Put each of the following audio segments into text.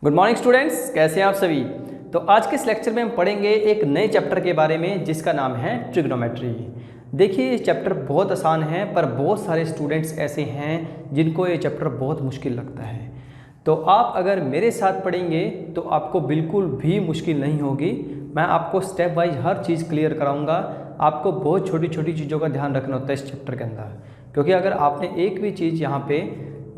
Good morning students, कैसे हैं आप सभी। तो आज के इस लेक्चर में हम पढ़ेंगे एक नए चैप्टर के बारे में जिसका नाम है ट्रिग्नोमेट्री। देखिए ये चैप्टर बहुत आसान है पर बहुत सारे स्टूडेंट्स ऐसे हैं जिनको ये चैप्टर बहुत मुश्किल लगता है। तो आप अगर मेरे साथ पढ़ेंगे तो आपको बिल्कुल भी मुश्किल नहीं होगी। मैं आपको स्टेप वाइज हर चीज़ क्लियर कराऊंगा। आपको बहुत छोटी छोटी चीज़ों का ध्यान रखना होता है इस चैप्टर के अंदर, क्योंकि अगर आपने एक भी चीज़ यहाँ पे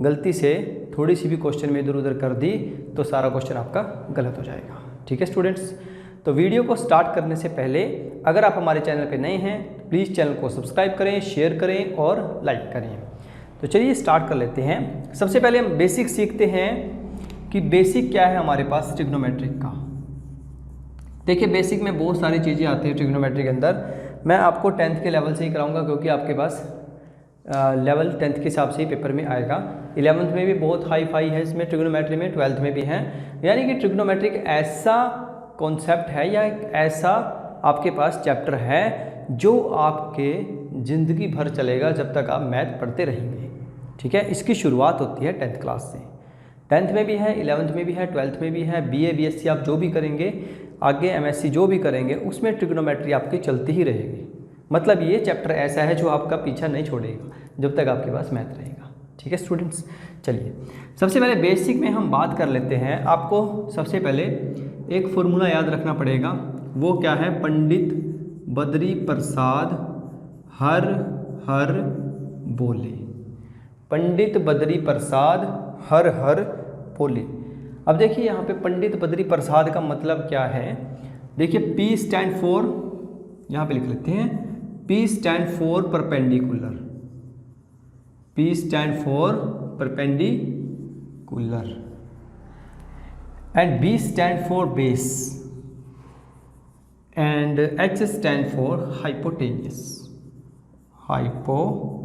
गलती से थोड़ी सी भी क्वेश्चन में इधर उधर कर दी तो सारा क्वेश्चन आपका गलत हो जाएगा। ठीक है स्टूडेंट्स, तो वीडियो को स्टार्ट करने से पहले अगर आप हमारे चैनल पे नए हैं तो प्लीज़ चैनल को सब्सक्राइब करें, शेयर करें और लाइक करें। तो चलिए स्टार्ट कर लेते हैं। सबसे पहले हम बेसिक सीखते हैं कि बेसिक क्या है हमारे पास ट्रिग्नोमेट्रिक का। देखिए बेसिक में बहुत सारी चीज़ें आती हैं ट्रिग्नोमेट्री के अंदर। मैं आपको 10th के लेवल से ही कराऊंगा क्योंकि आपके पास लेवल 10th के हिसाब से ही पेपर में आएगा। 11th में भी बहुत हाई फाई है इसमें ट्रिग्नोमेट्री में, 12th में भी है। यानी कि ट्रिग्नोमेट्रिक ऐसा कॉन्सेप्ट है या एक ऐसा आपके पास चैप्टर है जो आपके ज़िंदगी भर चलेगा जब तक आप मैथ पढ़ते रहेंगे। ठीक है, इसकी शुरुआत होती है 10th क्लास से। 10th में भी है, 11th में भी है, 12th में भी है। BA BSc आप जो भी करेंगे, आगे MSc जो भी करेंगे, उसमें ट्रिग्नोमेट्री आपकी चलती ही रहेगी। मतलब ये चैप्टर ऐसा है जो आपका पीछा नहीं छोड़ेगा जब तक आपके पास मैथ रहेगा। ठीक है स्टूडेंट्स, चलिए सबसे पहले बेसिक में हम बात कर लेते हैं। आपको सबसे पहले एक फॉर्मूला याद रखना पड़ेगा। वो क्या है? पंडित बद्री प्रसाद हर हर बोले। पंडित बद्री प्रसाद हर हर बोले। अब देखिए यहाँ पे पंडित बद्री प्रसाद का मतलब क्या है। देखिए P स्टैंड फॉर, यहाँ पे लिख लेते हैं P stand for perpendicular. P stand for perpendicular and B stand for base and H stand for hypotenuse. Hypotenuse.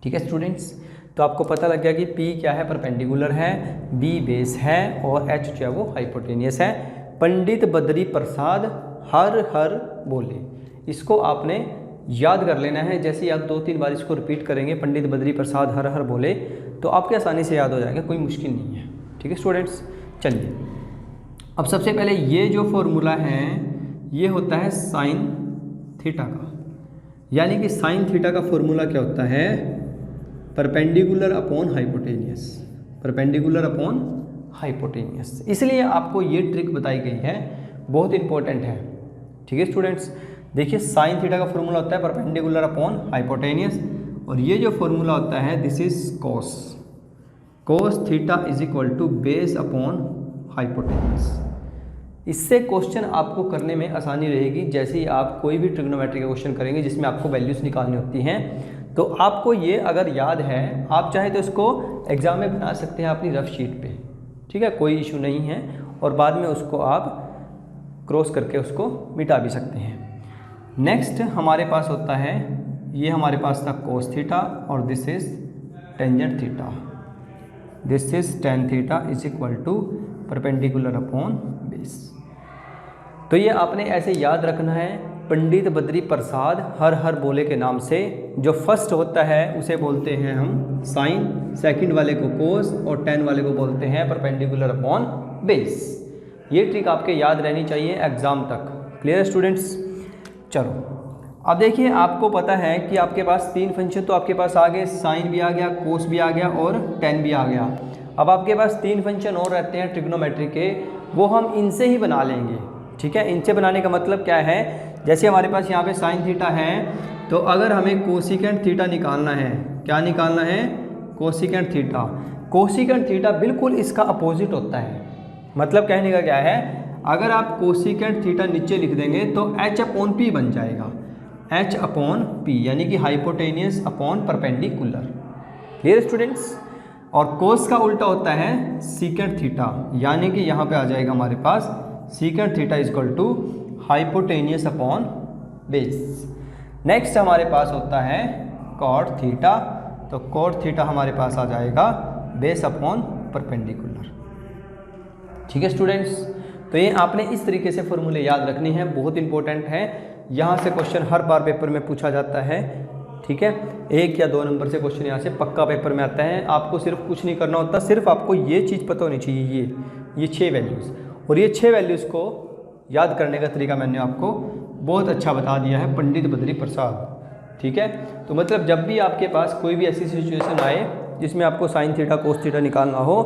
ठीक है स्टूडेंट्स, तो आपको पता लग गया कि P क्या है? परपेंडिकुलर है, B बेस है और H जो है वो हाइपोटेनियस है। पंडित बद्री प्रसाद हर हर बोले, इसको आपने याद कर लेना है। जैसे ही आप 2-3 बार इसको रिपीट करेंगे, पंडित बद्री प्रसाद हर हर बोले, तो आपके आसानी से याद हो जाएगा, कोई मुश्किल नहीं है। ठीक है स्टूडेंट्स, चलिए अब सबसे पहले ये जो फॉर्मूला है ये होता है साइन थीटा का। यानी कि साइन थीटा का फॉर्मूला क्या होता है? Perpendicular upon hypotenuse. Perpendicular upon hypotenuse. इसलिए आपको ये ट्रिक बताई गई है, बहुत इंपॉर्टेंट है। ठीक है स्टूडेंट्स, देखिए साइन थीटा का फॉर्मूला होता है परपेंडिकुलर अपॉन हाइपोटेनियस, और ये जो फॉर्मूला होता है this is cos. Cos theta is equal to base upon hypotenuse. इससे क्वेश्चन आपको करने में आसानी रहेगी। जैसे ही आप कोई भी ट्रिग्नोमेट्री का क्वेश्चन करेंगे जिसमें आपको वैल्यूज निकालनी होती हैं, तो आपको ये अगर याद है, आप चाहे तो इसको एग्जाम में बना सकते हैं अपनी रफ शीट पे। ठीक है, कोई इशू नहीं है, और बाद में उसको आप क्रॉस करके उसको मिटा भी सकते हैं। नेक्स्ट हमारे पास होता है, ये हमारे पास था कोस थीटा और this is tangent theta. This is tan theta is equal to perpendicular upon base. तो ये आपने ऐसे याद रखना है। पंडित बद्री प्रसाद हर हर बोले के नाम से जो फर्स्ट होता है उसे बोलते हैं हम साइन, सेकंड वाले को कोस और 10 वाले को बोलते हैं परपेंडिकुलर अपॉन बेस। ये ट्रिक आपके याद रहनी चाहिए एग्जाम तक। Clear students? चलो अब देखिए, आपको पता है कि आपके पास 3 फंक्शन तो आपके पास आ गए, साइन भी आ गया, कोस भी आ गया और 10 भी आ गया। अब आपके पास 3 फंक्शन और रहते हैं ट्रिग्नोमेट्री के, वो हम इनसे ही बना लेंगे। ठीक है, इनसे बनाने का मतलब क्या है? जैसे हमारे पास यहाँ पे साइन थीटा है, तो अगर हमें कोसिकेंट थीटा निकालना है, क्या निकालना है? Cosecant theta. कोसिकेंट थीटा बिल्कुल इसका अपोजिट होता है। मतलब कहने का क्या है, अगर आप कोसिकेंट थीटा नीचे लिख देंगे तो H अपॉन P बन जाएगा। H अपॉन P यानी कि hypotenuse upon perpendicular. Clear students? और कोस का उल्टा होता है सीकेंट थीटा, यानी कि यहाँ पे आ जाएगा हमारे पास secant theta is equal to hypotenuse upon base. Next हमारे पास होता है कॉट थीटा, तो कॉट थीटा हमारे पास आ जाएगा बेस अपॉन परपेंडिकुलर। ठीक है स्टूडेंट्स, तो ये आपने इस तरीके से फॉर्मूले याद रखने हैं, बहुत इंपॉर्टेंट है। यहाँ से क्वेश्चन हर बार पेपर में पूछा जाता है। ठीक है, 1 या 2 नंबर से क्वेश्चन यहाँ से पक्का पेपर में आता है। आपको सिर्फ कुछ नहीं करना होता, सिर्फ आपको ये चीज़ पता होनी चाहिए, ये 6 वैल्यूज़, और ये 6 वैल्यूज़ को याद करने का तरीका मैंने आपको बहुत अच्छा बता दिया है, पंडित बद्री प्रसाद। ठीक है, तो मतलब जब भी आपके पास कोई भी ऐसी सिचुएशन आए जिसमें आपको साइन थीटा कोस थीटा निकालना हो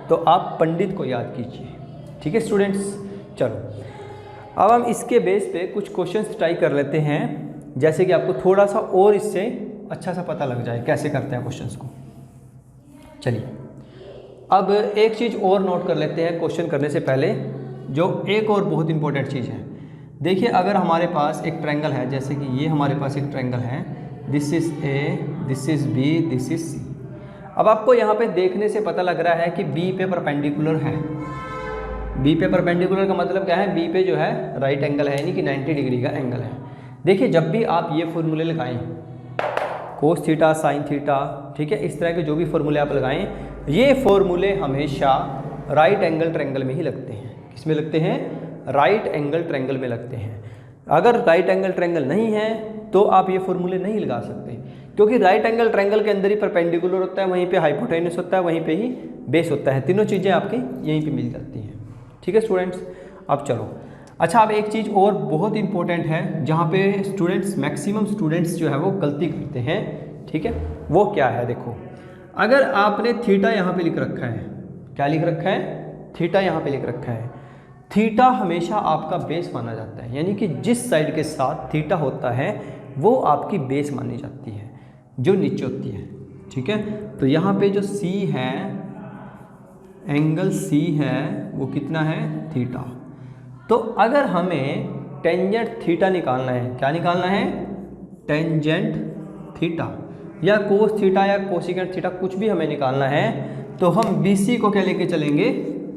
तो आप पंडित को याद कीजिए। ठीक है स्टूडेंट्स, चलो अब हम इसके बेस पे कुछ क्वेश्चंस ट्राई कर लेते हैं, जैसे कि आपको थोड़ा सा और इससे अच्छा सा पता लग जाए कैसे करते हैं क्वेश्चंस को। चलिए अब एक चीज़ और नोट कर लेते हैं क्वेश्चन करने से पहले, जो एक और बहुत इंपॉर्टेंट चीज़ है। देखिए अगर हमारे पास एक ट्रायंगल है, जैसे कि ये हमारे पास एक ट्रायंगल है, this is A, this is B, this is C. अब आपको यहाँ पे देखने से पता लग रहा है कि बी पे परपेंडिकुलर है। बी पे परपेंडिकुलर का मतलब क्या है, बी पे जो है राइट एंगल है, यानी कि 90 डिग्री का एंगल है। देखिए जब भी आप ये फॉर्मूले लगाएं, कोस थीटा साइन थीटा, ठीक है, इस तरह के जो भी फॉर्मूले आप लगाएं, ये फॉर्मूले हमेशा राइट एंगल ट्रायंगल में ही लगते हैं। किस में लगते हैं, राइट एंगल ट्रायंगल में लगते हैं। अगर राइट एंगल ट्रायंगल नहीं है तो आप ये फॉर्मूले नहीं लगा सकते, क्योंकि राइट एंगल ट्रायंगल के अंदर ही परपेंडिकुलर होता है, वहीं पे हाइपोटेन्यूस होता है, वहीं पे ही बेस होता है। तीनों चीज़ें आपकी यहीं पे मिल जाती हैं। ठीक है स्टूडेंट्स, अब चलो अच्छा, अब एक चीज़ और बहुत इंपॉर्टेंट है जहाँ पे स्टूडेंट्स, मैक्सिमम स्टूडेंट्स जो है वो गलती करते हैं। ठीक है, वो क्या है, देखो अगर आपने थीटा यहाँ पे लिख रखा है, क्या लिख रखा है, थीटा यहाँ पे लिख रखा है, थीटा हमेशा आपका बेस माना जाता है, यानी कि जिस साइड के साथ थीटा होता है वो आपकी बेस मानी जाती है, जो नीचे होती है। ठीक है, तो यहाँ पे जो सी है, एंगल सी है, वो कितना है, थीटा। तो अगर हमें टेंजेंट थीटा निकालना है, क्या निकालना है, टेंजेंट थीटा या कोस थीटा या कोसिकेंट थीटा, कुछ भी हमें निकालना है, तो हम BC को क्या लेके चलेंगे,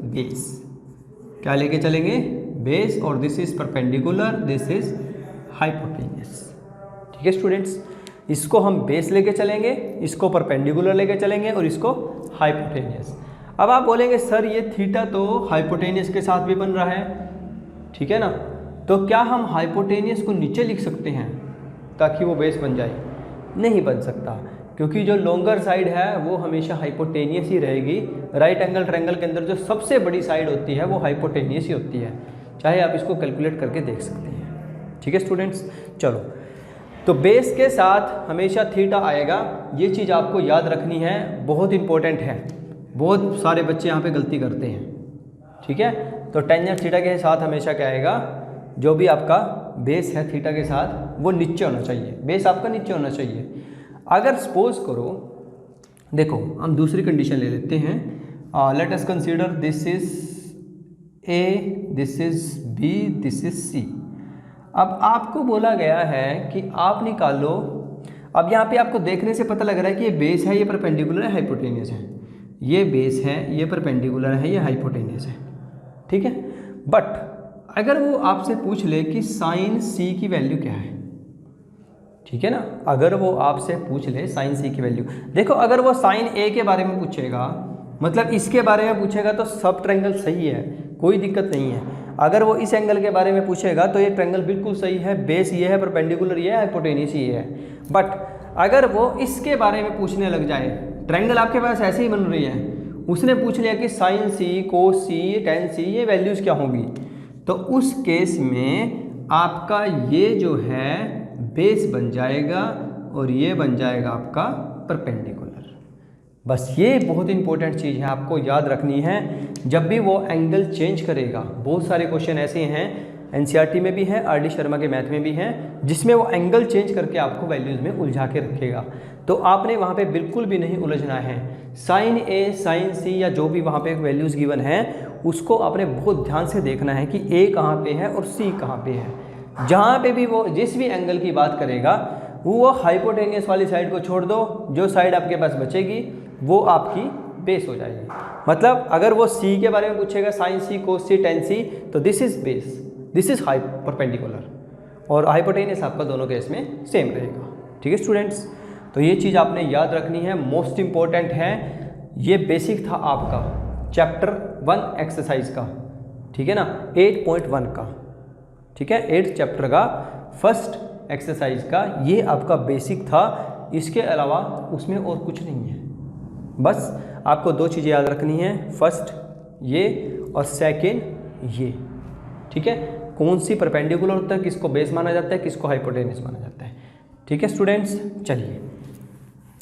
बेस। क्या लेके चलेंगे, बेस, और this is perpendicular, this is hypotenuse. ठीक है स्टूडेंट्स, इसको हम बेस लेके चलेंगे, इसको परपेंडिकुलर लेके चलेंगे, और इसको हाइपोटेन्यूस। अब आप बोलेंगे सर ये थीटा तो हाइपोटेन्यूस के साथ भी बन रहा है, ठीक है ना, तो क्या हम हाइपोटेन्यूस को नीचे लिख सकते हैं ताकि वो बेस बन जाए? नहीं बन सकता, क्योंकि जो लॉन्गर साइड है वो हमेशा हाइपोटेनियस ही रहेगी। राइट एंगल ट्रायंगल के अंदर जो सबसे बड़ी साइड होती है वो हाइपोटेनियस ही होती है, चाहे आप इसको कैलकुलेट करके देख सकते हैं। ठीक है स्टूडेंट्स, चलो तो बेस के साथ हमेशा थीटा आएगा, ये चीज़ आपको याद रखनी है, बहुत इंपॉर्टेंट है। बहुत सारे बच्चे यहाँ पे गलती करते हैं। ठीक है, तो टेंजेंट थीटा के साथ हमेशा क्या आएगा, जो भी आपका बेस है थीटा के साथ वो नीचे होना चाहिए, बेस आपका नीचे होना चाहिए। अगर सपोज करो, देखो हम दूसरी कंडीशन ले लेते हैं, let us consider this is A, this is B, this is C. अब आपको बोला गया है कि आप निकालो, अब यहाँ पे आपको देखने से पता लग रहा है कि ये बेस है, ये परपेंडिकुलर है, हाइपोटेनियस है, ये बेस है, ये परपेंडिकुलर है, ये हाइपोटेनियस है। ठीक है, बट अगर वो आपसे पूछ ले कि साइन सी की वैल्यू क्या है, ठीक है ना, अगर वो आपसे पूछ ले साइन सी की वैल्यू, देखो अगर वो साइन ए के बारे में पूछेगा, मतलब इसके बारे में पूछेगा, तो सब ट्रायंगल सही है, कोई दिक्कत नहीं है। अगर वो इस एंगल के बारे में पूछेगा तो ये ट्रायंगल बिल्कुल सही है, बेस ये है, परपेंडिकुलर ये है, हाइपोटेन्यूस ये है। बट अगर वो इसके बारे में पूछने लग जाए, ट्रायंगल आपके पास ऐसे ही बन रही है, उसने पूछ लिया कि साइन सी, कोस सी, टेन सी, ये वैल्यूज़ क्या होंगी, तो उस केस में आपका ये जो है बेस बन जाएगा और ये बन जाएगा आपका परपेंडिकुलर। बस ये बहुत इंपॉर्टेंट चीज़ है, आपको याद रखनी है जब भी वो एंगल चेंज करेगा। बहुत सारे क्वेश्चन ऐसे हैं, एनसीईआरटी में भी हैं, आरडी शर्मा के मैथ में भी हैं, जिसमें वो एंगल चेंज करके आपको वैल्यूज़ में उलझा के रखेगा, तो आपने वहाँ पे बिल्कुल भी नहीं उलझना है। साइन ए, साइन सी या जो भी वहाँ पे वैल्यूज़ गिवन है, उसको आपने बहुत ध्यान से देखना है कि ए कहाँ पे है और सी कहाँ पे है। जहाँ पे भी वो जिस भी एंगल की बात करेगा, वो हाइपोटेनियस वाली साइड को छोड़ दो, जो साइड आपके पास बचेगी वो आपकी बेस हो जाएगी। मतलब अगर वो सी के बारे में पूछेगा, साइन सी, कोस सी, टेन सी, तो this is base, this is perpendicular, और हाइपोटेनियस आपका दोनों केस में सेम रहेगा। ठीक है स्टूडेंट्स, तो ये चीज़ आपने याद रखनी है, मोस्ट इंपॉर्टेंट है। ये बेसिक था आपका चैप्टर 1 एक्सरसाइज का, ठीक है ना, 8.1 का, ठीक है, 8th चैप्टर का फर्स्ट एक्सरसाइज का। ये आपका बेसिक था, इसके अलावा उसमें और कुछ नहीं है। बस आपको दो चीज़ें याद रखनी है, फर्स्ट ये और सेकेंड ये। ठीक है, कौन सी परपेंडिकुलर होता है, किसको बेस माना जाता है, किसको हाइपोटेन्यूस माना जाता है। ठीक है स्टूडेंट्स, चलिए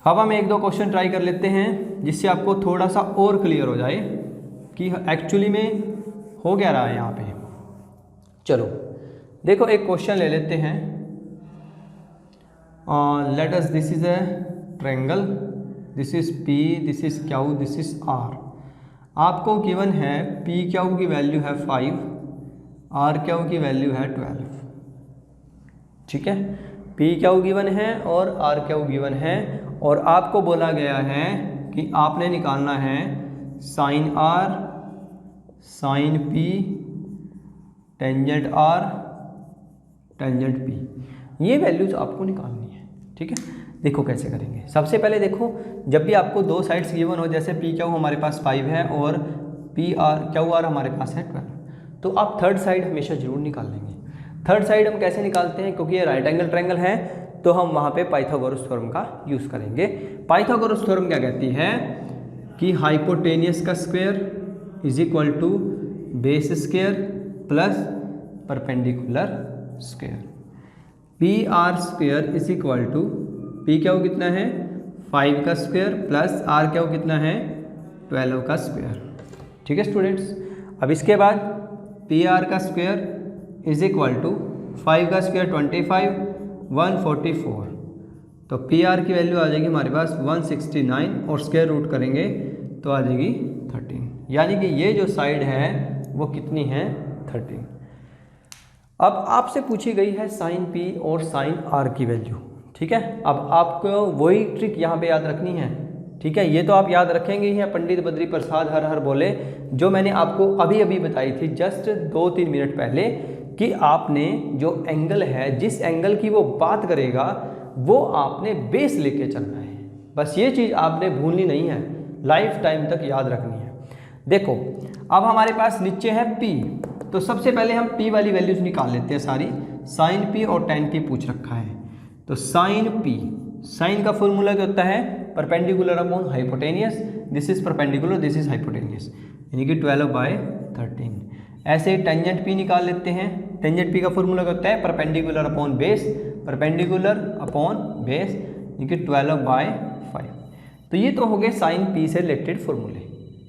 अब हम एक दो क्वेश्चन ट्राई कर लेते हैं जिससे आपको थोड़ा सा और क्लियर हो जाए कि एक्चुअली में हो क्या रहा है यहाँ पे। चलो देखो एक क्वेश्चन ले लेते हैं। Let us, this is a triangle, this is P, this is Q, this is R. आपको गिवन है पी क्यू की वैल्यू है 5, आर क्यू की वैल्यू है 12। ठीक है, पी क्यू गिवन है और आर क्यू गिवन है, और आपको बोला गया है कि आपने निकालना है sine R, sine P, tangent R, tangent P. ये वैल्यूज आपको निकालनी है। ठीक है, देखो कैसे करेंगे। सबसे पहले देखो, जब भी आपको दो साइड्स गिवन हो, जैसे पी क्यू हमारे पास 5 है और पी आर क्यू आर हमारे पास है 12, तो आप थर्ड साइड हमेशा जरूर निकाल लेंगे। थर्ड साइड हम कैसे निकालते हैं, क्योंकि ये राइट एंगल ट्रायंगल है तो हम वहाँ पे पाइथागोरस थ्योरम का यूज़ करेंगे। पाइथागोरस थ्योरम क्या कहती है कि हाइपोटेनियस का square is equal to base square plus perpendicular square. P R square is equal to, P Q कितना है 5 का स्क्वायर प्लस आर क्यू कितना है 12 का स्क्वायर। ठीक है स्टूडेंट्स, अब इसके बाद पी आर का स्क्वायर इज इक्वल टू 5 का स्क्वायर 25, 144। तो पी आर की वैल्यू आ जाएगी हमारे पास 169 और स्क्वायर रूट करेंगे तो आ जाएगी 13, यानी कि ये जो साइड है वो कितनी है 13। अब आपसे पूछी गई है साइन पी और साइन आर की वैल्यू। ठीक है, अब आपको वही ट्रिक यहाँ पे याद रखनी है। ठीक है, ये तो आप याद रखेंगे ही हैं, पंडित बद्री प्रसाद हर हर बोले, जो मैंने आपको अभी अभी बताई थी जस्ट 2-3 मिनट पहले, कि आपने जो एंगल है, जिस एंगल की वो बात करेगा वो आपने बेस लेके चलना है। बस ये चीज़ आपने भूलनी नहीं है, लाइफ टाइम तक याद रखनी है। देखो अब हमारे पास नीचे है P, तो सबसे पहले हम P वाली वैल्यूज निकाल लेते हैं सारी। साइन P और टेन P पूछ रखा है, तो साइन P, साइन का फॉर्मूला क्या होता है perpendicular upon hypotenuse, this is perpendicular, this is hypotenuse, यानी कि 12/13। ऐसे ही टेंजेंट P निकाल लेते हैं। टेंजेंट P का फॉर्मूला क्या होता है perpendicular upon base, perpendicular upon base, यानी कि 12/5। तो ये तो हो गए साइन P से रिलेटेड फॉर्मूले।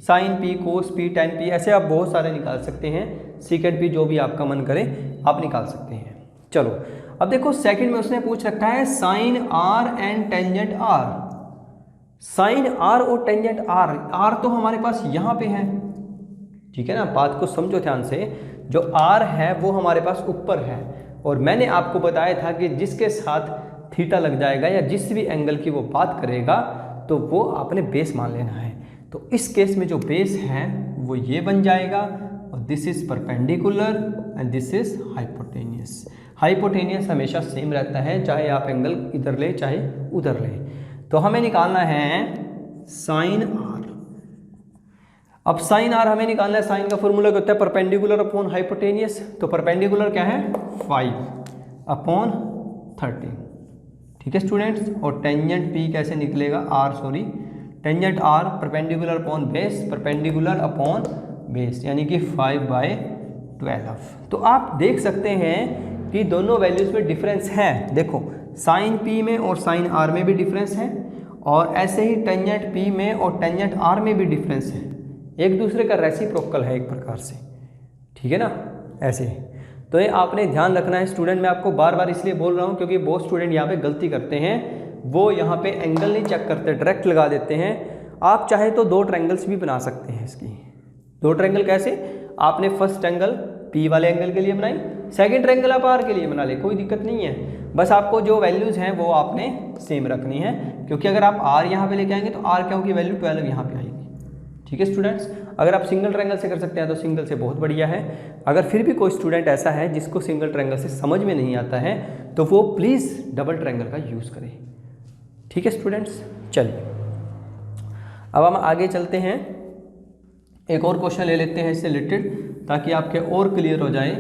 साइन P, कोस P, टेन P, ऐसे आप बहुत सारे निकाल सकते हैं। सेकेंड P जो भी आपका मन करे आप निकाल सकते हैं। चलो अब देखो सेकंड में उसने पूछ रखा है sine R and tangent R। Sine R और टेंजेंट R, R तो हमारे पास यहाँ पे है। ठीक है ना, बात को समझो ध्यान से। जो R है वो हमारे पास ऊपर है, और मैंने आपको बताया था कि जिसके साथ थीटा लग जाएगा या जिस भी एंगल की वो बात करेगा तो वो आपने बेस मान लेना है। तो इस केस में जो बेस है वो ये बन जाएगा, और this is perpendicular and this is hypotenuse. Hypotenuse हमेशा सेम रहता है, चाहे आप एंगल इधर ले चाहे उधर ले। तो हमें निकालना है साइन R। अब साइन R हमें निकालना है, साइन का फॉर्मूला क्या होता है परपेंडिकुलर अपॉन हाइपोटेनियस। तो परपेंडिकुलर क्या है 5/13। ठीक है स्टूडेंट्स, और टेंजेंट P कैसे निकलेगा tangent R perpendicular upon base, perpendicular upon base, यानी कि 5/12। तो आप देख सकते हैं कि दोनों वैल्यूज में डिफरेंस है। देखो साइन P में और साइन R में भी डिफरेंस है, और ऐसे ही टेंजेंट P में और टेंजेंट R में भी डिफरेंस है। एक दूसरे का रेसिप्रोकल है एक प्रकार से। ठीक है ना, ऐसे। तो ये आपने ध्यान रखना है स्टूडेंट। मैं आपको बार बार इसलिए बोल रहा हूँ क्योंकि बहुत स्टूडेंट यहाँ पे गलती करते हैं, वो यहाँ पे एंगल नहीं चेक करते, डायरेक्ट लगा देते हैं। आप चाहे तो 2 ट्रायंगल्स भी बना सकते हैं इसकी। 2 ट्रायंगल कैसे, आपने फर्स्ट एंगल P वाले एंगल के लिए बनाई, सेकंड ट्रायंगल आप R के लिए बना ले, कोई दिक्कत नहीं है। बस आपको जो वैल्यूज़ हैं वो आपने सेम रखनी है, क्योंकि अगर आप R यहाँ पे लेके आएंगे तो R क्यू की वैल्यू 12 यहाँ पे आएगी। ठीक है स्टूडेंट्स, अगर आप सिंगल ट्रायंगल से कर सकते हैं तो सिंगल से बहुत बढ़िया है। अगर फिर भी कोई स्टूडेंट ऐसा है जिसको सिंगल ट्रायंगल से समझ में नहीं आता है तो वो प्लीज़ डबल ट्रायंगल का यूज़ करें। ठीक है स्टूडेंट्स, चलिए अब हम आगे चलते हैं, एक और क्वेश्चन ले लेते हैं इससे रिलेटेड, ताकि आपके और क्लियर हो जाए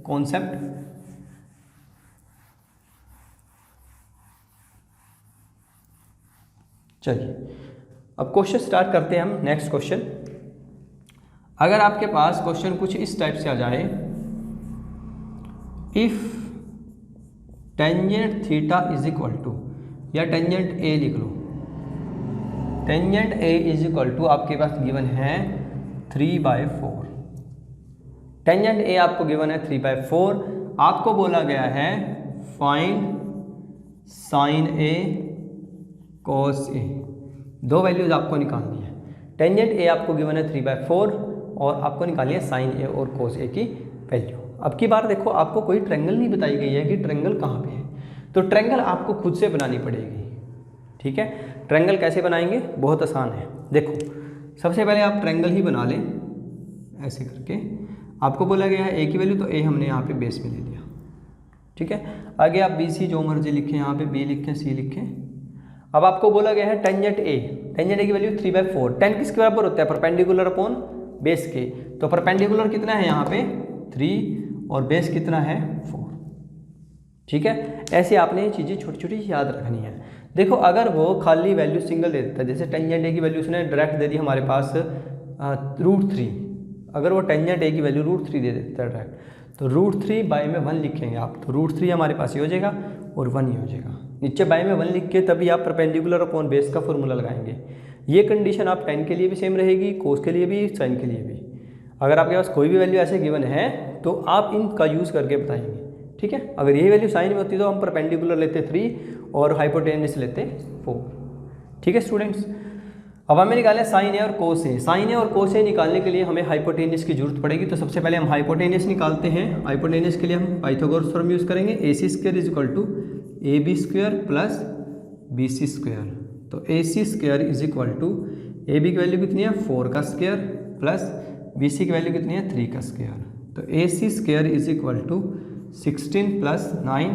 कॉन्सेप्ट। चलिए अब क्वेश्चन स्टार्ट करते हैं हम। नेक्स्ट क्वेश्चन, अगर आपके पास क्वेश्चन कुछ इस टाइप से आ जाए, if tangent theta is equal to, या टेंजेंट ए लिख लो, tangent A is equal to आपके पास गिवन है 3/4। टेंजेंट ए आपको गिवन है 3/4। आपको बोला गया है find sign A cos A, दो वैल्यूज आपको निकालनी है। टेंजेंट ए आपको गिवन है 3/4 और आपको निकालनी है साइन ए और कोस ए की वैल्यू। अब की बार देखो, आपको कोई ट्रायंगल नहीं बताई गई है कि ट्रायंगल कहाँ पे है, तो ट्रायंगल आपको खुद से बनानी पड़ेगी। ठीक है, ट्रायंगल कैसे बनाएंगे, बहुत आसान है। देखो सबसे पहले आप ट्रायंगल ही बना लें ऐसे करके। आपको बोला गया है ए की वैल्यू, तो ए हमने यहाँ पे बेस में ले लिया। ठीक है, आगे आप बी सी जो मर्जी लिखें, यहाँ पे बी लिखें, सी लिखें। अब आपको बोला गया है टेंजेंट ए, टेंजेंट ए की वैल्यू 3/4। टेन किसके बराबर होता है, परपेंडिकुलर अपॉन बेस के। तो परपेंडिकुलर कितना है यहाँ पे 3 और बेस कितना है 4। ठीक है, ऐसे आपने ये चीज़ें छोटी छोटी याद रखनी है। देखो अगर वो खाली वैल्यू सिंगल दे देता है, जैसे टेंजेंट ए की वैल्यू उसने डायरेक्ट दे दी हमारे पास √3, अगर वो टेंजेंट ए की वैल्यू √3 दे देता है डायरेक्ट, तो √3 बाय में 1 लिखेंगे आप, तो √3 हमारे पास ये हो जाएगा और 1 ही हो जाएगा। नीचे बाय में 1 लिख के तभी आप परपेंडिकुलर अपॉन बेस का फॉर्मूला लगाएंगे। ये कंडीशन आप टेन के लिए भी सेम रहेगी, कोस के लिए भी, साइन के लिए भी। अगर आपके पास कोई भी वैल्यू ऐसे गिवन है तो आप इनका यूज़ करके बताएंगे। ठीक है, अगर यही वैल्यू साइन में होती तो हम परपेंडिकुलर लेते 3 और हाइपोटेन्यूस लेते 4। ठीक है स्टूडेंट्स, अब हमें निकालना है साइन ए और कोस ए। साइन ए और कोस ए निकालने के लिए हमें हाइपोटेन्यूस की जरूरत पड़ेगी। तो सबसे पहले हम हाइपोटेन्यूस निकालते हैं। हाइपोटेन्यूस के लिए हम पाइथागोरस फॉर्म यूज़ करेंगे, AC² is equal to AB² plus BC²। तो AC² is equal to AB की वैल्यू कितनी है 4 का स्क्वायर प्लस BC की वैल्यू कितनी है 3 का स्क्वायर। तो AC² is equal to 16 plus 9,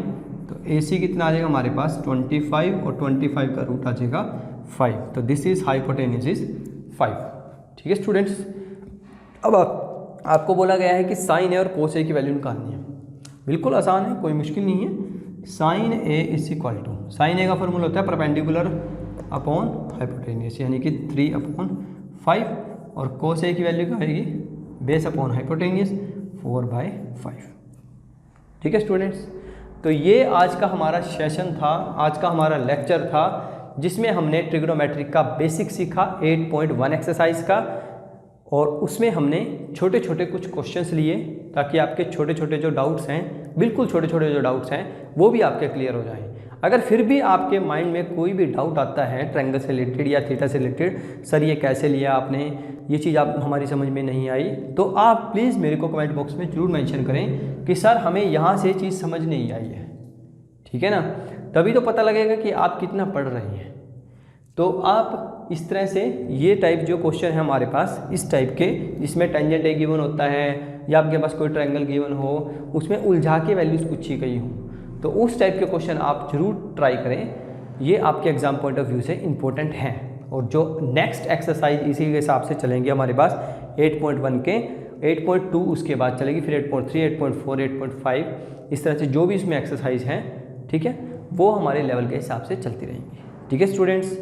तो AC कितना आ जाएगा हमारे पास 25 और 25 का रूट आ जाएगा 5। तो दिस इज हाइपोटेन्यूस इज 5। ठीक है स्टूडेंट्स, अब आपको बोला गया है कि साइन ए और कोस ए की वैल्यू निकालनी है। बिल्कुल आसान है, कोई मुश्किल नहीं है। Sine A is equal to, sine A का फॉर्मूला होता है परपेंडिकुलर अपॉन हाइपोटेन्यूस, यानी कि 3/5 और कोस ए की वैल्यू क्या आएगी बेस अपॉन हाइपोटेन्यूस 4/5। ठीक है स्टूडेंट्स, तो ये आज का हमारा सेशन था, आज का हमारा लेक्चर था, जिसमें हमने ट्रिग्नोमेट्रिक का बेसिक सीखा 8.1 एक्सरसाइज का, और उसमें हमने छोटे छोटे कुछ क्वेश्चंस लिए ताकि आपके छोटे छोटे जो डाउट्स हैं, बिल्कुल छोटे छोटे जो डाउट्स हैं वो भी आपके क्लियर हो जाएं। अगर फिर भी आपके माइंड में कोई भी डाउट आता है ट्रायंगल से रिलेटेड या थीटा से रिलेटेड, सर ये कैसे लिया आपने, ये चीज़ आप हमारी समझ में नहीं आई, तो आप प्लीज़ मेरे को कमेंट बॉक्स में ज़रूर मेंशन करें कि सर हमें यहाँ से चीज़ समझ नहीं आई है। ठीक है ना, तभी तो पता लगेगा कि आप कितना पढ़ रहे हैं। तो आप इस तरह से ये टाइप जो क्वेश्चन है हमारे पास, इस टाइप के जिसमें टेंजेंट ए गिवन होता है या आपके पास कोई ट्रायंगल गिवन हो, उसमें उलझा के वैल्यूज़ पूछी गई हो, तो उस टाइप के क्वेश्चन आप जरूर ट्राई करें। ये आपके एग्जाम पॉइंट ऑफ व्यू से इम्पोर्टेंट हैं। और जो नेक्स्ट एक्सरसाइज इसी के हिसाब से चलेंगे हमारे पास 8.1 के, 8.2 उसके बाद चलेगी, फिर 8.3, 8.4, 8.5, इस तरह से जो भी इसमें एक्सरसाइज हैं, ठीक है, वो हमारे लेवल के हिसाब से चलती रहेंगी। ठीक है स्टूडेंट्स,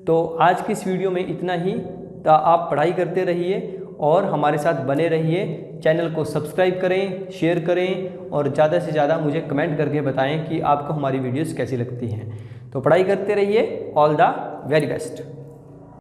तो आज की इस वीडियो में इतना ही। तो आप पढ़ाई करते रहिए और हमारे साथ बने रहिए। चैनल को सब्सक्राइब करें, शेयर करें और ज़्यादा से ज़्यादा मुझे कमेंट करके बताएं कि आपको हमारी वीडियोस कैसी लगती हैं। तो पढ़ाई करते रहिए। All the very best.